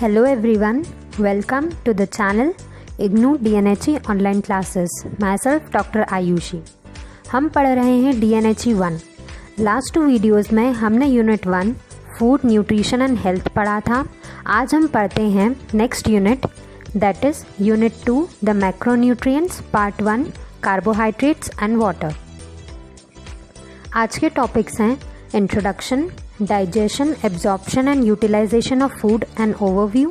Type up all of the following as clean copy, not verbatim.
Hello everyone, welcome to the channel IGNOU DNHE online classes. Myself Dr. Ayushi. हम पढ़ रहे हैं DNHE 1. Last 2 videos में हमने unit 1 food nutrition and health पढ़ा था. आज हम पढ़ते हैं next unit, that is unit 2 the macronutrients part 1 carbohydrates and water. आज के टॉपिक्स हैं introduction, digestion, absorption and utilization of food and overview,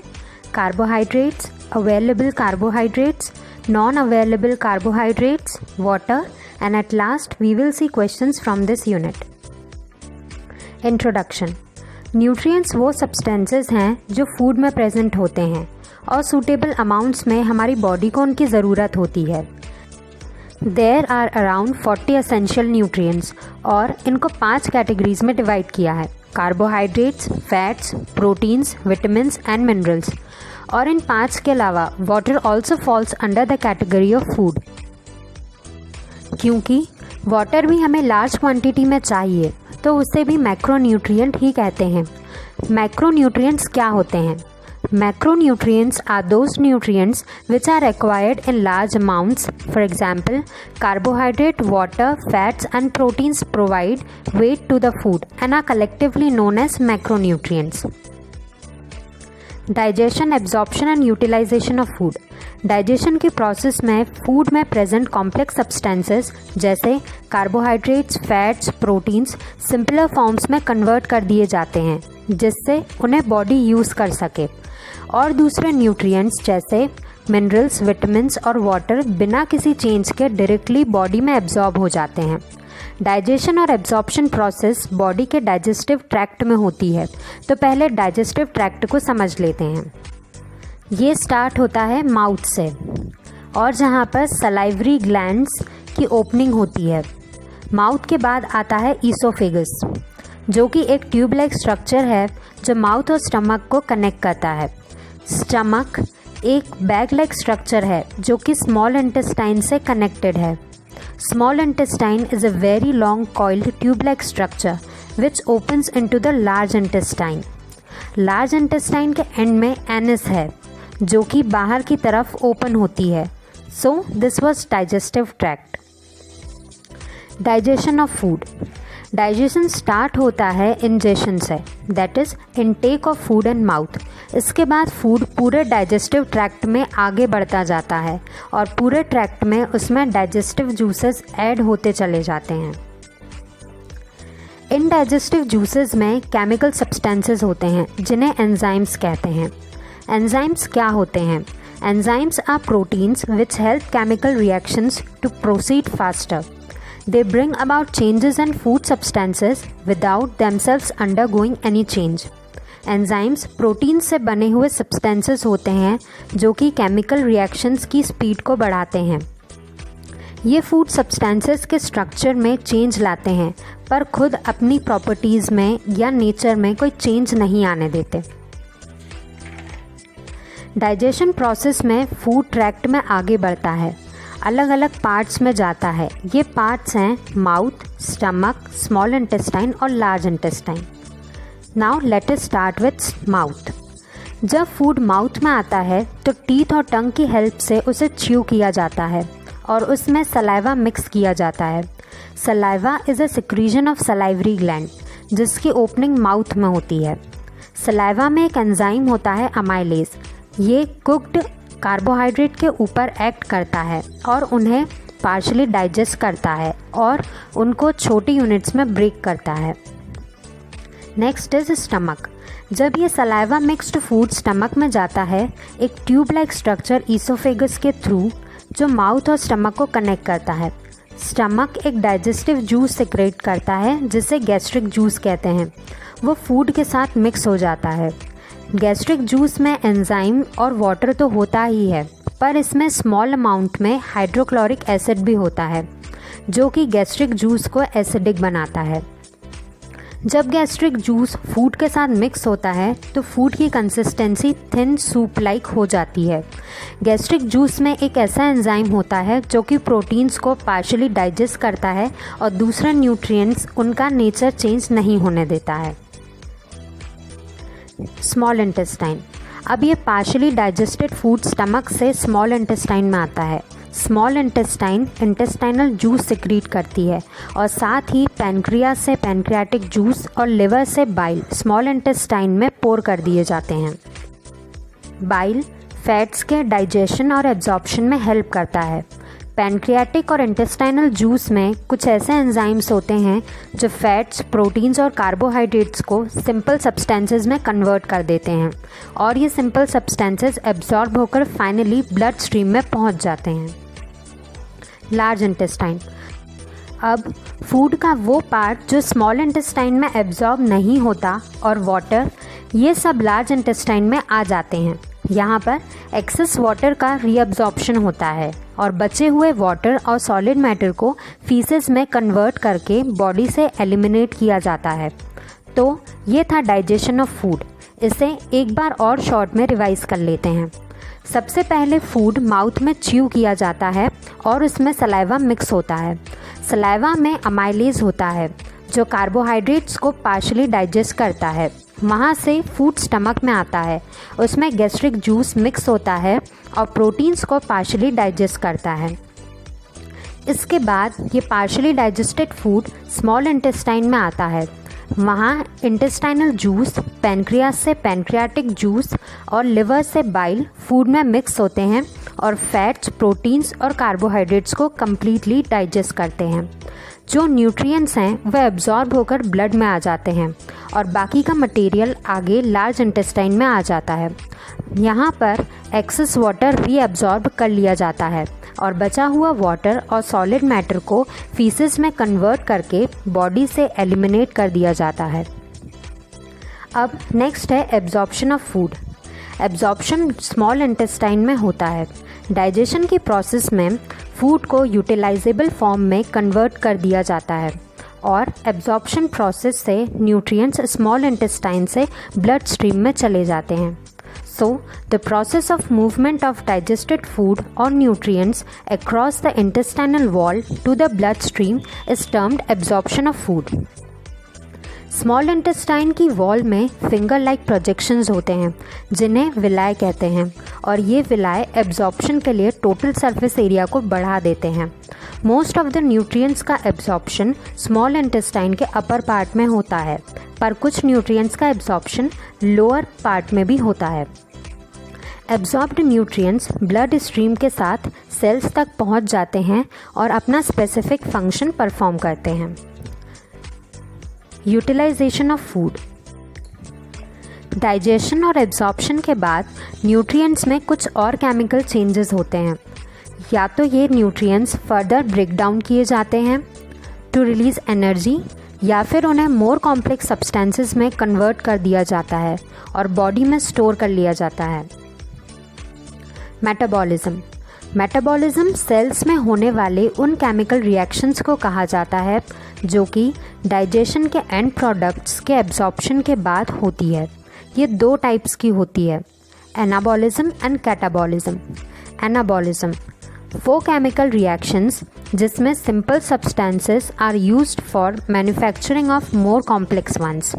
carbohydrates, available carbohydrates, non-available carbohydrates, water, and at last we will see questions from this unit. Introduction. Nutrients वो substances हैं जो food में present होते हैं और suitable amounts में हमारी body को उनकी ज़रूरत होती है. There are around 40 essential nutrients और इनको 5 कैटेगरीज में डिवाइड किया है: carbohydrates, fats, proteins, vitamins and minerals. और इन 5 के अलावा water also falls under the category of food. क्योंकि वाटर भी हमें लार्ज क्वांटिटी में चाहिए तो उसे भी मैक्रोन्यूट्रिएंट ही कहते हैं. मैक्रोन्यूट्रिएंट्स क्या होते हैं? Macronutrients are those nutrients which are required in large amounts. For example, carbohydrate, water, fats and proteins provide weight to the food and are collectively known as macronutrients. Digestion, absorption and utilization of food. Digestion की process में food में present complex substances जैसे carbohydrates, fats, proteins simpler forms में convert कर दिए जाते हैं जिससे उन्हें बॉडी यूज़ कर सके, और दूसरे न्यूट्रिएंट्स जैसे मिनरल्स, विटामिन्स और वाटर बिना किसी चेंज के डायरेक्टली बॉडी में एब्जॉर्ब हो जाते हैं. डाइजेशन और एब्जॉर्प्शन प्रोसेस बॉडी के डाइजेस्टिव ट्रैक्ट में होती है. तो पहले डाइजेस्टिव ट्रैक्ट को समझ लेते हैं. ये स्टार्ट होता है माउथ से और जहाँ पर सलाइवरी ग्लैंड्स की ओपनिंग होती है. माउथ के बाद आता है ईसोफेगस जो कि एक ट्यूब लाइक स्ट्रक्चर है जो माउथ और स्टमक को कनेक्ट करता है. स्टमक एक बैग लाइक स्ट्रक्चर है जो कि स्मॉल इंटेस्टाइन से कनेक्टेड है. Small intestine is a very long coiled tube like structure which opens into the large intestine. Large intestine के एंड में एनस है जो कि बाहर की तरफ ओपन होती है. So this was digestive tract. Digestion of food. Digestion start होता है इंजेशन से, that is intake of food and mouth. इसके बाद फूड पूरे डाइजेस्टिव ट्रैक्ट में आगे बढ़ता जाता है और पूरे ट्रैक्ट में उसमें डाइजेस्टिव जूसेस ऐड होते चले जाते हैं. इन डाइजेस्टिव जूसेस में केमिकल सब्सटेंसेस होते हैं जिन्हें एंजाइम्स कहते हैं. एंजाइम्स क्या होते हैं? Enzymes are proteins which help chemical reactions to proceed faster. They bring about changes in food substances without themselves undergoing any change. Enzymes protein से बने हुए substances होते हैं जो कि chemical reactions की स्पीड को बढ़ाते हैं. ये food substances के स्ट्रक्चर में चेंज लाते हैं पर खुद अपनी प्रॉपर्टीज़ में या नेचर में कोई चेंज नहीं आने देते. डाइजेशन प्रोसेस में फूड ट्रैक्ट में आगे बढ़ता है, अलग अलग पार्ट्स में जाता है. ये पार्ट्स हैं माउथ, स्टमक, स्मॉल इंटेस्टाइन और large intestine. Now let us start with mouth. जब फूड माउथ में आता है तो टीथ और टंग की हेल्प से उसे च्यू किया जाता है और उसमें सलाइवा मिक्स किया जाता है. Saliva is a secretion of salivary gland जिसकी ओपनिंग माउथ में होती है. सलाइवा में एक एंजाइम होता है अमाइलेज. ये कुक्ड कार्बोहाइड्रेट के ऊपर एक्ट करता है और उन्हें पार्शली डाइजेस्ट करता है और उनको छोटी यूनिट्स में ब्रेक करता है. Next is stomach. जब ये सलाइवा मिक्स्ड फूड स्टमक में जाता है, एक ट्यूब लाइक स्ट्रक्चर ईसोफेगस के थ्रू जो माउथ और स्टमक को कनेक्ट करता है. स्टमक एक डाइजेस्टिव जूस सिक्रेट करता है जिसे गैस्ट्रिक जूस कहते हैं. वो फूड के साथ मिक्स हो जाता है. गैस्ट्रिक जूस में एंजाइम और वाटर तो होता ही है पर इसमें स्मॉल अमाउंट में हाइड्रोक्लोरिक एसिड भी होता है जो कि गैस्ट्रिक जूस को एसिडिक बनाता है. जब गैस्ट्रिक जूस फूड के साथ मिक्स होता है तो फूड की कंसिस्टेंसी थिन सूप लाइक हो जाती है. गैस्ट्रिक जूस में एक ऐसा एंजाइम होता है जो कि प्रोटीन्स को पार्शली डाइजेस्ट करता है और दूसरे न्यूट्रिएंट्स उनका नेचर चेंज नहीं होने देता है. Small intestine. अब ये पार्शली डाइजेस्टेड फूड स्टमक से स्मॉल इंटेस्टाइन में आता है। Small intestine intestinal juice secrete करती है और साथ ही पैनक्रियास से पैनक्रियाटिक जूस और लिवर से बाइल स्मॉल इंटेस्टाइन में पोर कर दिए जाते हैं। बाइल फैट्स के डाइजेशन और एब्जॉर्प्शन में हेल्प करता है। पैनक्रियाटिक और इंटेस्टाइनल जूस में कुछ ऐसे एंजाइम्स होते हैं जो फैट्स, प्रोटीन्स और कार्बोहाइड्रेट्स को सिंपल सब्सटेंसेस में कन्वर्ट कर देते हैं और ये सिंपल सब्सटेंसेस एब्जॉर्ब होकर फाइनली ब्लड स्ट्रीम में पहुंच जाते हैं। Large intestine. अब फूड का वो पार्ट जो स्मॉल इंटेस्टाइन में एब्जॉर्ब नहीं होता और वाटर, ये सब लार्ज इंटेस्टाइन में आ जाते हैं। यहाँ पर एक्सेस वाटर का रीअब्जॉर्प्शन होता है और बचे हुए वाटर और सॉलिड मैटर को फीसेस में कन्वर्ट करके बॉडी से एलिमिनेट किया जाता है। तो ये था डाइजेशन ऑफ फूड। इसे एक बार और शॉर्ट में रिवाइज कर लेते हैं। सबसे पहले फूड माउथ में च्यू किया जाता है और उसमें सलाइवा मिक्स होता है। सलाइवा में अमाइलेज होता है जो कार्बोहाइड्रेट्स को पार्शली डाइजेस्ट करता है। वहाँ से फूड स्टमक में आता है, उसमें गैस्ट्रिक जूस मिक्स होता है और प्रोटीन्स को पार्शली डाइजेस्ट करता है। इसके बाद ये partially digested food small intestine में आता है। वहाँ इंटेस्टाइनल जूस, पैनक्रियास से पैनक्रियाटिक जूस और लिवर से बाइल फूड में मिक्स होते हैं और फैट्स, प्रोटीन्स और कार्बोहाइड्रेट्स को कम्प्लीटली डाइजेस्ट करते हैं। जो न्यूट्रिएंट्स हैं वह एब्जॉर्ब होकर ब्लड में आ जाते हैं और बाकी का मटेरियल आगे लार्ज इंटेस्टाइन में आ जाता है। यहाँ पर एक्सेस वाटर रीअब्जॉर्ब कर लिया जाता है और बचा हुआ वाटर और सॉलिड मैटर को फीसेस में कन्वर्ट करके बॉडी से एलिमिनेट कर दिया जाता है। अब नेक्स्ट है absorption of food. Absorption small intestine में होता है। डाइजेशन की प्रोसेस में फूड को यूटिलाइजेबल फॉर्म में कन्वर्ट कर दिया जाता है और एब्जॉर्प्शन प्रोसेस से न्यूट्रिएंट्स स्मॉल इंटेस्टाइन से ब्लड स्ट्रीम में चले जाते हैं। So, the process of movement of digested food or nutrients across the intestinal wall to the bloodstream is termed absorption of food. Small intestine की wall में finger like projections होते हैं जिन्हें विलाय कहते हैं और ये विलाय एब्जॉर्प्शन के लिए टोटल सरफेस एरिया को बढ़ा देते हैं। मोस्ट ऑफ द न्यूट्रिएंट्स का एब्जॉर्प्शन स्मॉल इंटेस्टाइन के अपर पार्ट में होता है, पर कुछ न्यूट्रिएंट्स का एब्जॉर्प्शन लोअर पार्ट में भी होता है। एब्जॉर्ब्ड न्यूट्रिएंट्स ब्लड स्ट्रीम के साथ सेल्स तक पहुंच जाते हैं और अपना स्पेसिफिक फंक्शन परफॉर्म करते हैं। Utilisation of food. डाइजेशन और एब्जॉर्प्शन के बाद न्यूट्रिएंट्स में कुछ और केमिकल चेंजेस होते हैं। या तो ये न्यूट्रिएंट्स फर्दर ब्रेक डाउन किए जाते हैं टू रिलीज एनर्जी, या फिर उन्हें मोर कॉम्प्लेक्स सब्सटेंसेस में कन्वर्ट कर दिया जाता है और बॉडी में स्टोर कर लिया जाता है। मेटाबॉलिज्म। मेटाबॉलिज्म सेल्स में होने वाले उन केमिकल रिएक्शंस को कहा जाता है जो कि डाइजेशन के एंड प्रोडक्ट्स के एब्जॉर्प्शन के बाद होती है। ये दो टाइप्स की होती है, एनाबॉलिज्म एंड कैटाबॉलिज्म। एनाबॉलिज्म वो केमिकल रिएक्शंस जिसमें simple substances are used for manufacturing of more complex ones.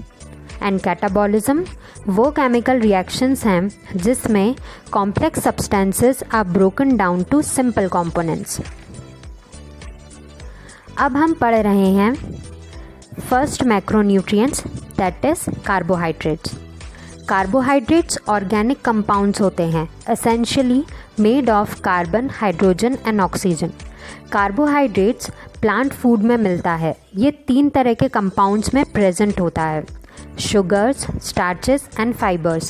And catabolism वो केमिकल रिएक्शंस हैं जिसमें complex substances are broken down to simple components. अब हम पढ़ रहे हैं first macronutrients, that is carbohydrates. Carbohydrates organic compounds होते हैं, essentially made of carbon, hydrogen and oxygen. Carbohydrates plant food में मिलता है। ये 3 तरह के कंपाउंड्स में प्रेजेंट होता है, sugars, starches and fibers.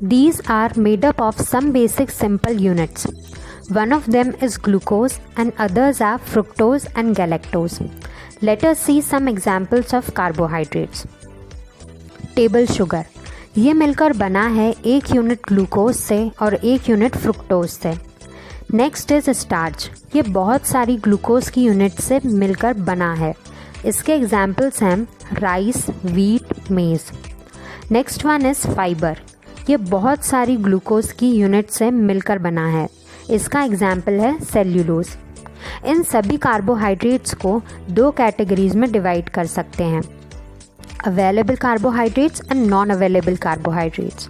These are made up of some basic simple units. One of them is glucose and others are fructose and galactose. Let us see some examples of carbohydrates. Table sugar. ये मिलकर बना है 1 unit glucose से और 1 unit fructose से। Next is starch. ये बहुत सारी ग्लूकोज की यूनिट से मिलकर बना है। इसके एग्जाम्पल्स हैं राइस, वीट, मेज। Next one is fibre. ये बहुत सारी ग्लूकोज की यूनिट से मिलकर बना है। इसका एग्जाम्पल है सेल्यूलोज। इन सभी कार्बोहाइड्रेट्स को 2 कैटेगरीज में डिवाइड कर सकते हैं। Available carbohydrates and non available carbohydrates.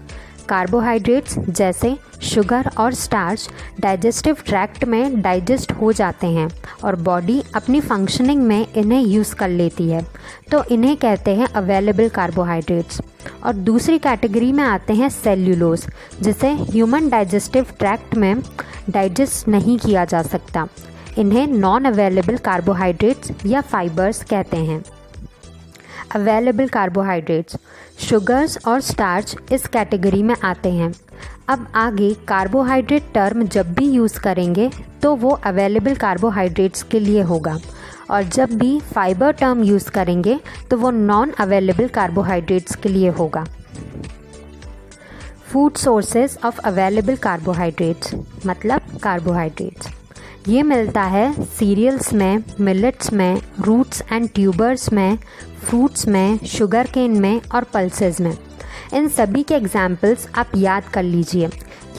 Carbohydrates जैसे शुगर और स्टार्च डाइजेस्टिव ट्रैक्ट में डाइजेस्ट हो जाते हैं और बॉडी अपनी फंक्शनिंग में इन्हें यूज़ कर लेती है, तो इन्हें कहते हैं अवेलेबल कार्बोहाइड्रेट्स। और दूसरी कैटेगरी में आते हैं सेल्यूलोज, जिसे ह्यूमन डाइजेस्टिव ट्रैक्ट में डाइजेस्ट नहीं किया जा सकता। इन्हें नॉन अवेलेबल कार्बोहाइड्रेट्स या फाइबर्स कहते हैं। अवेलेबल कार्बोहाइड्रेट्स, शुगर्स और स्टार्च इस कैटेगरी में आते हैं। अब आगे कार्बोहाइड्रेट टर्म जब भी यूज़ करेंगे तो वो अवेलेबल कार्बोहाइड्रेट्स के लिए होगा, और जब भी फाइबर टर्म यूज़ करेंगे तो वो नॉन अवेलेबल कार्बोहाइड्रेट्स के लिए होगा। Food sources of available carbohydrates मतलब कार्बोहाइड्रेट्स, ये मिलता है सीरियल्स में, मिलेट्स में, रूट्स एंड ट्यूबर्स में, फ्रूट्स में, शुगर केन में और पल्सेस में। इन सभी के एग्जाम्पल्स आप याद कर लीजिए।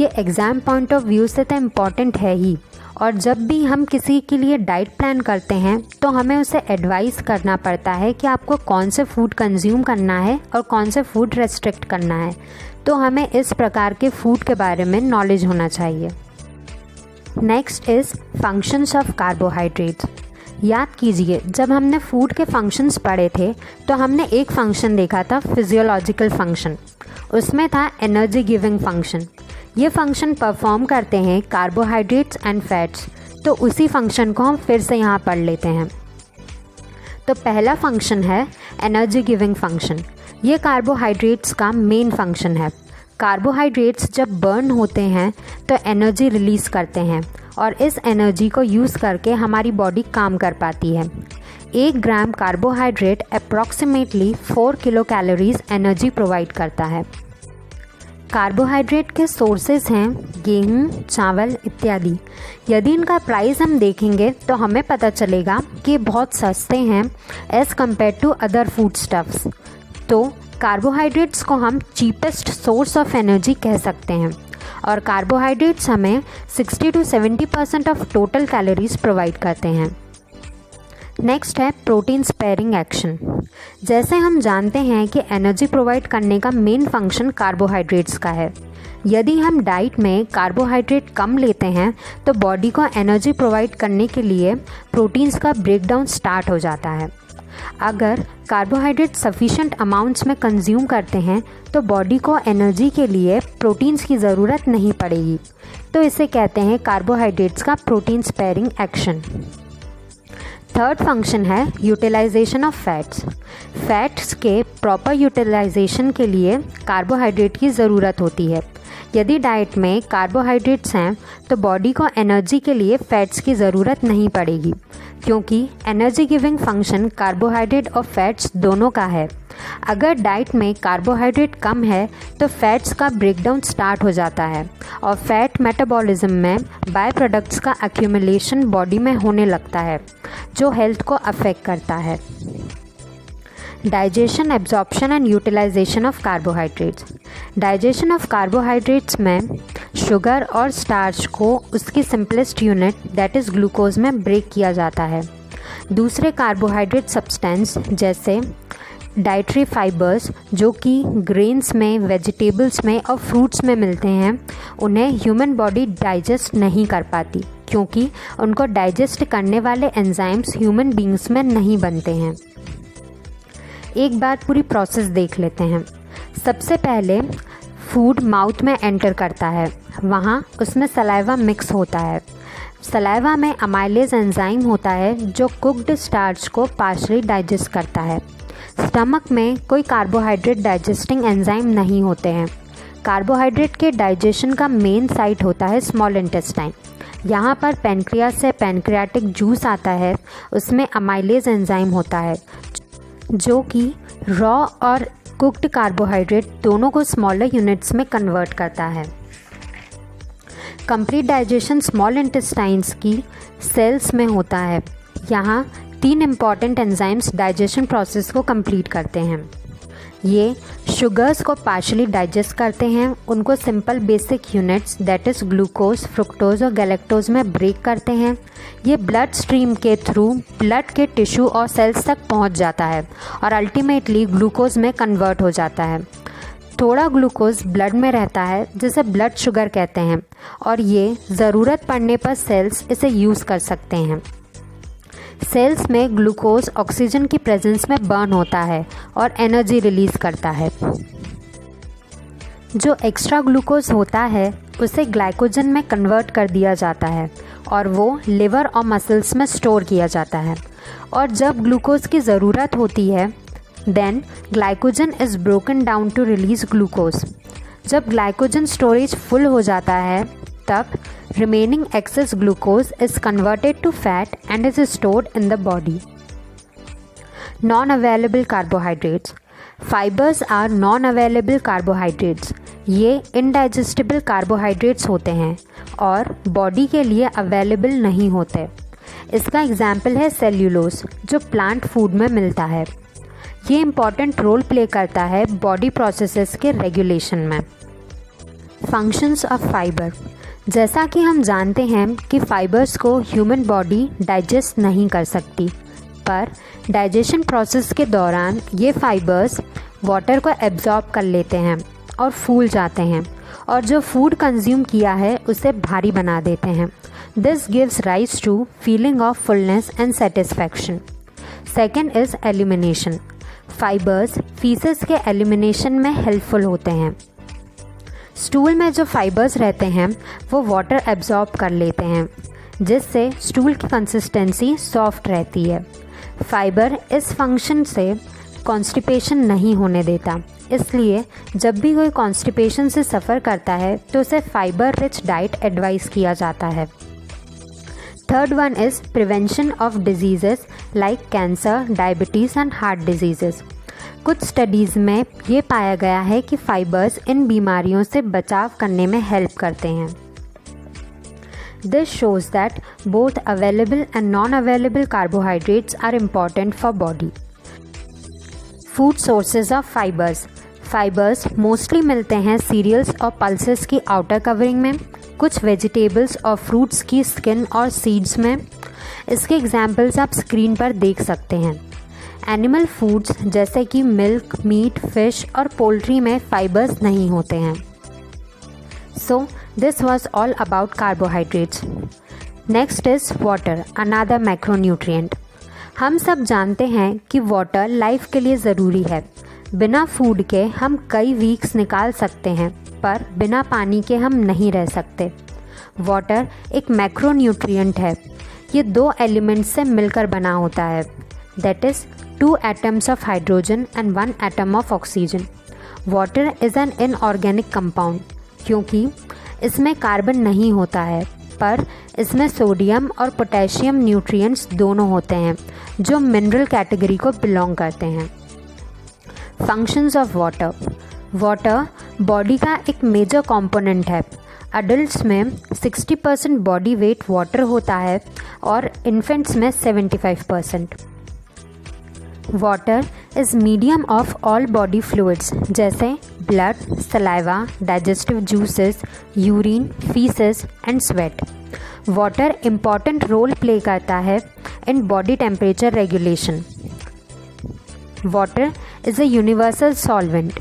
ये एग्ज़ाम पॉइंट ऑफ व्यू से तो इम्पॉर्टेंट है ही, और जब भी हम किसी के लिए डाइट प्लान करते हैं तो हमें उसे एडवाइस करना पड़ता है कि आपको कौन से फूड कंज्यूम करना है और कौन से फूड रेस्ट्रिक्ट करना है, तो हमें इस प्रकार के फूड के बारे में नॉलेज होना चाहिए। Next is functions of carbohydrates. याद कीजिए, जब हमने फूड के फंक्शंस पढ़े थे तो हमने एक फंक्शन देखा था फिजियोलॉजिकल फंक्शन, उसमें था एनर्जी गिविंग फंक्शन। ये फंक्शन परफॉर्म करते हैं कार्बोहाइड्रेट्स एंड फैट्स, तो उसी फंक्शन को हम फिर से यहाँ पढ़ लेते हैं। तो पहला फंक्शन है एनर्जी गिविंग फंक्शन। ये कार्बोहाइड्रेट्स का मेन फंक्शन है। कार्बोहाइड्रेट्स जब बर्न होते हैं तो एनर्जी रिलीज़ करते हैं, और इस एनर्जी को यूज़ करके हमारी बॉडी काम कर पाती है। 1 ग्राम carbohydrate approximately 4 kilo calories energy provide करता है। कार्बोहाइड्रेट के सोर्सेज हैं गेहूँ, चावल इत्यादि। यदि इनका प्राइस हम देखेंगे तो हमें पता चलेगा कि बहुत सस्ते हैं as compare to other food stuffs. तो कार्बोहाइड्रेट्स को हम चीपेस्ट सोर्स ऑफ एनर्जी कह सकते हैं, और कार्बोहाइड्रेट्स हमें 60 to 70% of total calories provide करते हैं। नेक्स्ट है प्रोटीन स्पेयरिंग एक्शन। जैसे हम जानते हैं कि एनर्जी प्रोवाइड करने का मेन फंक्शन कार्बोहाइड्रेट्स का है। यदि हम डाइट में कार्बोहाइड्रेट कम लेते हैं तो बॉडी को एनर्जी प्रोवाइड करने के लिए प्रोटीन्स का ब्रेकडाउन स्टार्ट हो जाता है। अगर कार्बोहाइड्रेट सफिशिएंट अमाउंट्स में कंज्यूम करते हैं तो बॉडी को एनर्जी के लिए प्रोटीन्स की ज़रूरत नहीं पड़ेगी, तो इसे कहते हैं कार्बोहाइड्रेट्स का protein sparing action. Third function है यूटिलाइजेशन ऑफ फैट्स। फैट्स के प्रॉपर यूटिलाइजेशन के लिए कार्बोहाइड्रेट की ज़रूरत होती है। यदि डाइट में कार्बोहाइड्रेट्स हैं तो बॉडी को एनर्जी के लिए फैट्स की ज़रूरत नहीं पड़ेगी, क्योंकि एनर्जी गिविंग फंक्शन कार्बोहाइड्रेट और फैट्स दोनों का है। अगर डाइट में कार्बोहाइड्रेट कम है तो फैट्स का ब्रेकडाउन स्टार्ट हो जाता है और फैट मेटाबॉलिज्म में बाय प्रोडक्ट्स का एक्यूमुलेशन बॉडी में होने लगता है, जो हेल्थ को अफेक्ट करता है। Digestion, absorption and utilisation of carbohydrates. Digestion of carbohydrates में शुगर और स्टार्च को उसकी simplest unit that is glucose में ब्रेक किया जाता है। दूसरे कार्बोहाइड्रेट सब्सटेंस जैसे डाइटरी फाइबर्स जो कि ग्रेन्स में, वेजिटेबल्स में और फ्रूट्स में मिलते हैं, उन्हें ह्यूमन बॉडी डाइजेस्ट नहीं कर पाती, क्योंकि उनको डाइजेस्ट करने वाले एंजाइम्स ह्यूमन बींग्स में नहीं बनते हैं। एक बार पूरी प्रोसेस देख लेते हैं। सबसे पहले फूड माउथ में एंटर करता है, वहाँ उसमें सलाइवा मिक्स होता है। सलाइवा में अमाइलेज एंजाइम होता है जो कुक्ड स्टार्च को पार्शली डाइजेस्ट करता है। स्टमक में कोई कार्बोहाइड्रेट डाइजेस्टिंग एंजाइम नहीं होते हैं। कार्बोहाइड्रेट के डाइजेशन का मेन साइट होता है स्मॉल इंटेस्टाइन। यहाँ पर पैनक्रियास से पैनक्रियाटिक जूस आता है, उसमें अमाइलेज एंजाइम होता है जो कि रॉ और कुक्ड कार्बोहाइड्रेट दोनों को स्मॉलर यूनिट्स में कन्वर्ट करता है। कंप्लीट डाइजेशन स्मॉल इंटेस्टाइन्स की सेल्स में होता है। यहाँ 3 इम्पॉर्टेंट एंजाइम्स डाइजेशन प्रोसेस को कंप्लीट करते हैं। ये शुगर्स को पार्शली डाइजेस्ट करते हैं, उनको simple basic units that is glucose, fructose और गैलेक्टोज में ब्रेक करते हैं। ये ब्लड स्ट्रीम के थ्रू ब्लड के टिश्यू और सेल्स तक पहुंच जाता है और अल्टीमेटली ग्लूकोज में कन्वर्ट हो जाता है। थोड़ा ग्लूकोज ब्लड में रहता है जिसे ब्लड शुगर कहते हैं और ये ज़रूरत पड़ने पर सेल्स इसे यूज़ कर सकते हैं। सेल्स में ग्लूकोज ऑक्सीजन की प्रेजेंस में बर्न होता है और एनर्जी रिलीज़ करता है। जो एक्स्ट्रा ग्लूकोज होता है उसे ग्लाइकोजन में कन्वर्ट कर दिया जाता है और वो लिवर और मसल्स में स्टोर किया जाता है। और जब ग्लूकोज की ज़रूरत होती है then glycogen is broken down to release glucose. जब ग्लाइकोजन स्टोरेज फुल हो जाता है तब remaining excess glucose is converted to fat and is stored in the body. Non-available carbohydrates. Fibers are non-available carbohydrates. ये indigestible carbohydrates होते हैं और body के लिए अवेलेबल नहीं होते। इसका एग्जाम्पल है सेल्यूलोज जो प्लांट फूड में मिलता है। ये इम्पॉर्टेंट रोल प्ले करता है बॉडी प्रोसेसेस के रेगुलेशन में। Functions of fibre. जैसा कि हम जानते हैं कि फाइबर्स को ह्यूमन बॉडी डाइजेस्ट नहीं कर सकती, पर डाइजेशन प्रोसेस के दौरान ये फाइबर्स वाटर को एब्जॉर्ब कर लेते हैं और फूल जाते हैं और जो फूड कंज्यूम किया है उसे भारी बना देते हैं। This gives rise to feeling of fullness and satisfaction. Second is elimination. Fibres faeces के एलिमिनेशन में हेल्पफुल होते हैं। स्टूल में जो फाइबर्स रहते हैं वो वाटर एब्जॉर्ब कर लेते हैं जिससे स्टूल की कंसिस्टेंसी सॉफ्ट रहती है। फाइबर इस फंक्शन से कॉन्स्टिपेशन नहीं होने देता, इसलिए जब भी कोई कॉन्स्टिपेशन से सफ़र करता है तो उसे फाइबर रिच डाइट एडवाइस किया जाता है। Third one is prevention of diseases like cancer, diabetes and heart diseases. कुछ स्टडीज़ में ये पाया गया है कि फाइबर्स इन बीमारियों से बचाव करने में हेल्प करते हैं। This shows that both available and non available carbohydrates are important for body. Food sources of fibres. Fibres mostly मिलते हैं सीरियल्स और पल्सेस की आउटर कवरिंग में, कुछ वेजिटेबल्स और फ्रूट्स की स्किन और सीड्स में। इसके एग्जाम्पल्स आप स्क्रीन पर देख सकते हैं। एनिमल फूड्स जैसे कि मिल्क, मीट, फिश और पोल्ट्री में फाइबर्स नहीं होते हैं। So this was all about carbohydrates. Next is water, another macronutrient. हम सब जानते हैं कि वाटर लाइफ के लिए ज़रूरी है। बिना फूड के हम कई वीक्स निकाल सकते हैं, पर बिना पानी के हम नहीं रह सकते। वाटर एक मैक्रोन्यूट्रिएंट है। ये 2 एलिमेंट्स से मिलकर बना होता है, that is 2 atoms of hydrogen and 1 atom of oxygen. Water is an inorganic compound क्योंकि इसमें कार्बन नहीं होता है, पर इसमें सोडियम और पोटेशियम न्यूट्रिएंट्स दोनों होते हैं जो मिनरल कैटेगरी को बिलोंग करते हैं। Functions of water. Water body का एक मेजर कंपोनेंट है। अडल्ट्स में 60% बॉडी वेट वाटर होता है और इन्फेंट्स में 75%। Water is medium of all body fluids जैसे blood, saliva, digestive juices, urine, faeces and sweat. Water important role play करता है in body temperature regulation. Water is a universal solvent.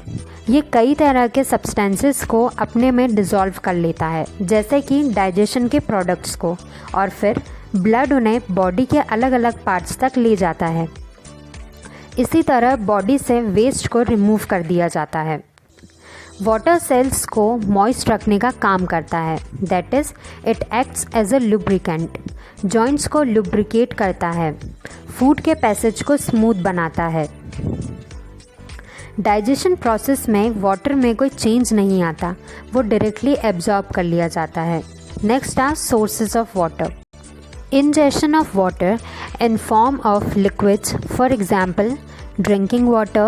ये कई तरह के सब्सटेंसेस को अपने में डिज़ोल्व कर लेता है, जैसे कि डाइजेशन के प्रोडक्ट्स को, और फिर ब्लड उन्हें बॉडी के अलग अलग पार्ट्स तक ले जाता है। इसी तरह बॉडी से वेस्ट को रिमूव कर दिया जाता है। वाटर सेल्स को मॉइस्ट रखने का काम करता है, that is it acts as a lubricant. Joints को लुब्रिकेट करता है, फूड के पैसेज को स्मूथ बनाता है। डाइजेशन प्रोसेस में वाटर में कोई चेंज नहीं आता, वो डायरेक्टली एब्जॉर्ब कर लिया जाता है। Next are sources of water. Ingestion of water in form of liquids, for example, drinking water,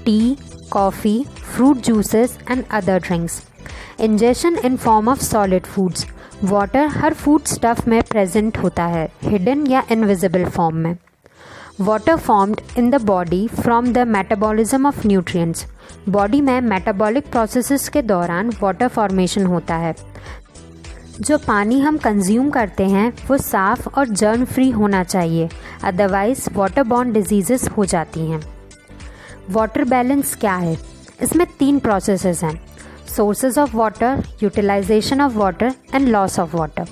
tea, coffee, fruit juices and other drinks. Ingestion in form of solid foods. Water her food stuff में present होता है, hidden या invisible form में। Water formed in the body from the metabolism of nutrients. Body में metabolic processes के दौरान water formation होता है। जो पानी हम कंज्यूम करते हैं वो साफ़ और जर्म फ्री होना चाहिए, अदरवाइज़ वाटर बॉर्न डिजीज़ेस हो जाती हैं। वाटर बैलेंस क्या है? इसमें 3 प्रोसेसेस हैं: sources of water, utilisation of water and loss of water.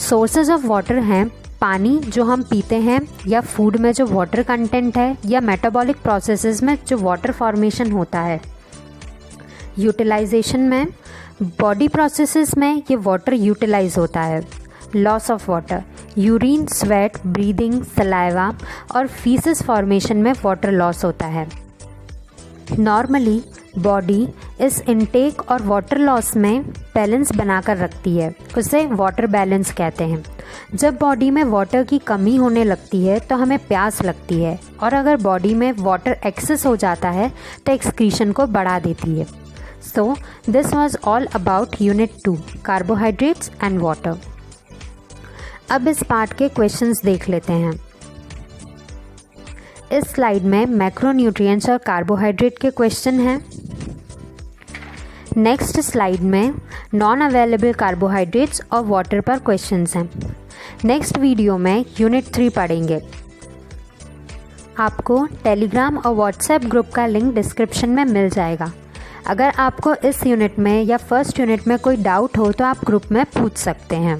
Sources of water हैं पानी जो हम पीते हैं, या फूड में जो वाटर कंटेंट है, या मेटाबॉलिक प्रोसेसेस में जो वाटर फॉर्मेशन होता है। यूटिलाइजेशन में बॉडी प्रोसेसेस में ये वाटर यूटिलाइज होता है। Loss of water, urine, sweat, breathing, saliva और फीसेस फॉर्मेशन में वाटर लॉस होता है। नॉर्मली बॉडी इस इनटेक और वाटर लॉस में बैलेंस बनाकर रखती है, उसे वाटर बैलेंस कहते हैं। जब बॉडी में वाटर की कमी होने लगती है तो हमें प्यास लगती है, और अगर बॉडी में वाटर एक्सेस हो जाता है तो एक्सक्रीशन को बढ़ा देती है। So this was all about unit 2, carbohydrates and water. अब इस पार्ट के क्वेश्चंस देख लेते हैं। इस स्लाइड में मैक्रोन्यूट्रिएंट्स और कार्बोहाइड्रेट के क्वेश्चन हैं। नेक्स्ट स्लाइड में नॉन अवेलेबल कार्बोहाइड्रेट्स और वाटर पर क्वेश्चंस हैं। नेक्स्ट वीडियो में यूनिट 3 पढ़ेंगे। आपको टेलीग्राम और व्हाट्सएप ग्रुप का लिंक डिस्क्रिप्शन में मिल जाएगा। अगर आपको इस यूनिट में या फर्स्ट यूनिट में कोई डाउट हो तो आप ग्रुप में पूछ सकते हैं।